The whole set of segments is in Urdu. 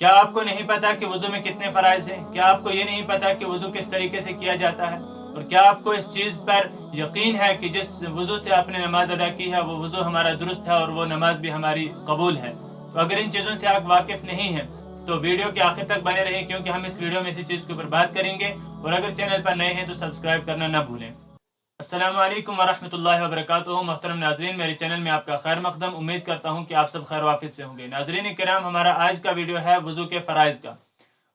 کیا آپ کو نہیں پتا کہ وضو میں کتنے فرائض ہیں؟ کیا آپ کو یہ نہیں پتا کہ وضو کس طریقے سے کیا جاتا ہے؟ اور کیا آپ کو اس چیز پر یقین ہے کہ جس وضو سے آپ نے نماز ادا کی ہے وہ وضو ہمارا درست ہے اور وہ نماز بھی ہماری قبول ہے؟ تو اگر ان چیزوں سے آپ واقف نہیں ہیں تو ویڈیو کے آخر تک بنے رہیں، کیونکہ ہم اس ویڈیو میں اسی چیز کے اوپر بات کریں گے۔ اور اگر چینل پر نئے ہیں تو سبسکرائب کرنا نہ بھولیں۔ السلام علیکم ورحمۃ اللہ وبرکاتہ۔ محترم ناظرین، میرے چینل میں آپ کا خیر مقدم۔ امید کرتا ہوں کہ آپ سب خیر وافیت سے ہوں گے۔ ناظرین کرام، ہمارا آج کا ویڈیو ہے وضو کے فرائض کا۔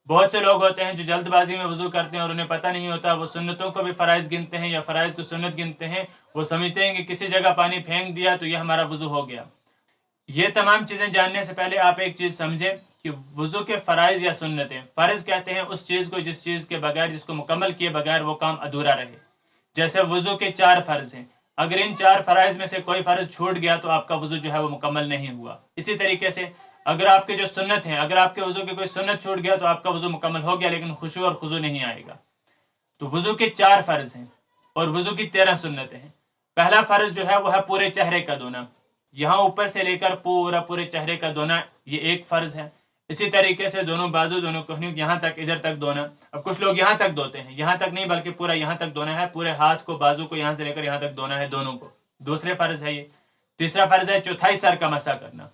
بہت سے لوگ ہوتے ہیں جو جلد بازی میں وضو کرتے ہیں اور انہیں پتہ نہیں ہوتا، وہ سنتوں کو بھی فرائض گنتے ہیں یا فرائض کو سنت گنتے ہیں۔ وہ سمجھتے ہیں کہ کسی جگہ پانی پھینک دیا تو یہ ہمارا وضو ہو گیا۔ یہ تمام چیزیں جاننے سے پہلے آپ ایک چیز سمجھیں کہ وضو کے فرائض یا سنتیں، فرض کہتے ہیں اس چیز کو جس چیز کے بغیر، جس کو مکمل کیے بغیر وہ کام ادھورا رہے۔ جیسے وضو کے 4 فرض ہیں، اگر ان 4 فرائض میں سے کوئی فرض چھوٹ گیا تو آپ کا وضو جو ہے وہ مکمل نہیں ہوا۔ اسی طریقے سے اگر آپ کے جو سنت ہیں، اگر آپ کے وضو کے کوئی سنت چھوٹ گیا تو آپ کا وضو مکمل ہو گیا لیکن خشوع اور خضوع نہیں آئے گا۔ تو وضو کے 4 فرض ہیں اور وضو کی 13 سنتیں ہیں۔ پہلا فرض جو ہے وہ ہے پورے چہرے کا دھونا، یہاں اوپر سے لے کر پورے چہرے کا دھونا، یہ ایک فرض ہے۔ اسی طریقے سے دونوں بازو، دونوں کوہنیوں یہاں تک، ادھر تک دھونا۔ اب کچھ لوگ یہاں تک دھوتے ہیں، یہاں تک نہیں بلکہ پورا یہاں تک دھونا ہے، پورے ہاتھ کو، بازو کو یہاں سے لے کر یہاں تک دھونا ہے، دونوں کو۔ دوسرے فرض ہے یہ۔ تیسرا فرض ہے چوتھائی سر کا مسح کرنا۔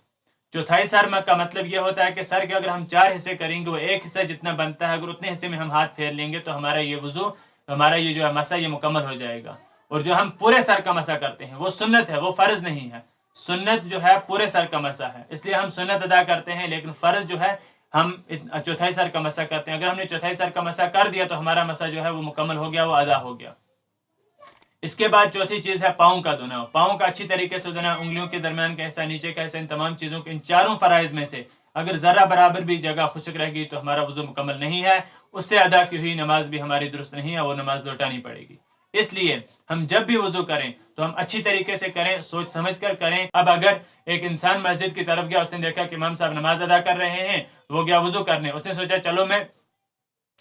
چوتھائی سر کا مطلب یہ ہوتا ہے کہ سر کے اگر ہم 4 حصے کریں گے، وہ ایک حصہ جتنا بنتا ہے، اگر اتنے حصے میں ہم ہاتھ پھیر لیں گے تو ہمارا یہ وضو، ہمارا یہ جو ہے مسح، یہ مکمل ہو جائے گا۔ اور جو ہم پورے سر کا مسح کرتے ہیں وہ سنت ہے، وہ فرض نہیں ہے۔ سنت جو ہے پورے سر کا مسح ہے، اس لیے ہم سنت ادا کرتے ہیں، لیکن فرض جو ہے ہم چوتھائی سر کا مسح کرتے ہیں۔ اگر ہم نے چوتھائی سر کا مسح کر دیا تو ہمارا مسح جو ہے وہ مکمل ہو گیا، وہ ادا ہو گیا۔ اس کے بعد چوتھی چیز ہے پاؤں کا دھونا۔ پاؤں کا اچھی طریقے سے دھونا، انگلیوں کے درمیان کا حصہ، نیچے کا حصہ، ان تمام چیزوں کے، ان 4 فرائض میں سے اگر ذرہ برابر بھی جگہ خشک رہ گئی تو ہمارا وضو مکمل نہیں ہے، اس سے ادا کی ہوئی نماز بھی ہماری درست نہیں ہے، وہ نماز لوٹانی پڑے گی۔ اس لیے ہم جب بھی وضو کریں تو ہم اچھی طریقے سے کریں، سوچ سمجھ کر کریں۔ اب اگر ایک انسان مسجد کی طرف گیا، اس نے دیکھا کہ امام صاحب نماز ادا کر رہے ہیں، وہ گیا وضو کرنے، اس نے سوچا چلو میں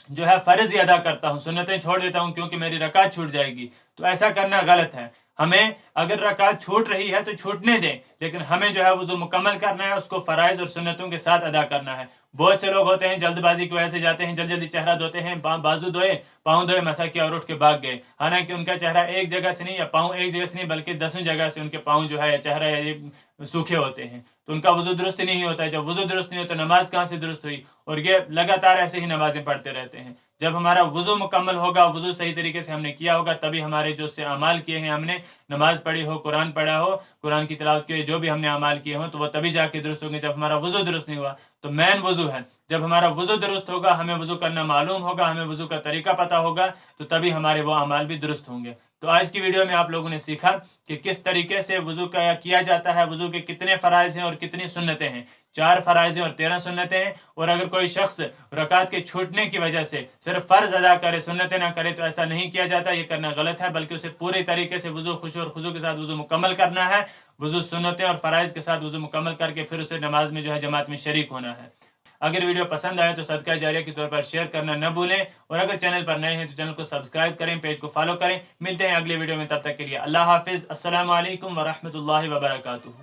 جو ہے فرض ہی ادا کرتا ہوں، سنتیں چھوڑ دیتا ہوں کیونکہ میری رکعت چھوٹ جائے گی، تو ایسا کرنا غلط ہے۔ ہمیں اگر رکعت چھوٹ رہی ہے تو چھوٹنے دیں، لیکن ہمیں جو ہے وضو مکمل کرنا ہے، اس کو فرائض اور سنتوں کے ساتھ ادا کرنا ہے۔ بہت سے لوگ ہوتے ہیں جلد بازی کی وجہ سے جاتے ہیں، جلدی چہرہ دھوتے ہیں، بازو دھوئے، پاؤں دھوئے، مسح کیا اور اٹھ کے بھاگ گئے، حالانکہ ان کا چہرہ ایک جگہ سے نہیں یا پاؤں ایک جگہ سے نہیں بلکہ 10 جگہ سے ان کے پاؤں جو ہے یا چہرہ یا سوکھے ہوتے ہیں، تو ان کا وضو درست نہیں ہوتا ہے۔ جب وضو درست نہیں ہوتا تو نماز کہاں سے درست ہوئی؟ اور یہ لگاتار ایسے ہی نمازیں پڑھتے رہتے ہیں۔ جب ہمارا وضو مکمل ہوگا، وضو صحیح طریقے سے ہم نے کیا ہوگا، تبھی ہمارے جو سے اعمال کیے ہیں، ہم نے نماز پڑھی ہو، قرآن پڑھا ہو، قرآن کی تلاوت کی، جو بھی ہم نے اعمال کیے ہوں تو وہ تبھی جا کے درست ہوں گے۔ جب ہمارا وضو درست نہیں ہوا تو مین وضو ہے، جب ہمارا وضو درست ہوگا، ہمیں وضو کرنا معلوم ہوگا، ہمیں وضو کا طریقہ پتہ ہوگا، تو تبھی ہمارے وہ اعمال بھی درست ہوں گے۔ تو آج کی ویڈیو میں آپ لوگوں نے سیکھا کہ کس طریقے سے وضو کیا جاتا ہے، وضو کے کتنے فرائض ہیں اور کتنی سنتیں ہیں۔ 4 فرائض ہیں اور 13 سنتیں ہیں۔ اور اگر کوئی شخص رکعت کے چھوٹنے کی وجہ سے صرف فرض ادا کرے، سنتیں نہ کرے، تو ایسا نہیں کیا جاتا، یہ کرنا غلط ہے، بلکہ اسے پورے طریقے سے وضو، خشوع اور خضوع کے ساتھ وضو مکمل کرنا ہے۔ وضو سنتیں اور فرائض کے ساتھ وضو مکمل کر کے پھر اسے نماز میں جو ہے جماعت میں شریک ہونا ہے۔ اگر ویڈیو پسند آئے تو صدقہ جاریہ کے طور پر شیئر کرنا نہ بھولیں، اور اگر چینل پر نئے ہیں تو چینل کو سبسکرائب کریں، پیج کو فالو کریں۔ ملتے ہیں اگلے ویڈیو میں، تب تک کے لیے اللہ حافظ۔ السلام علیکم ورحمۃ اللہ وبرکاتہ۔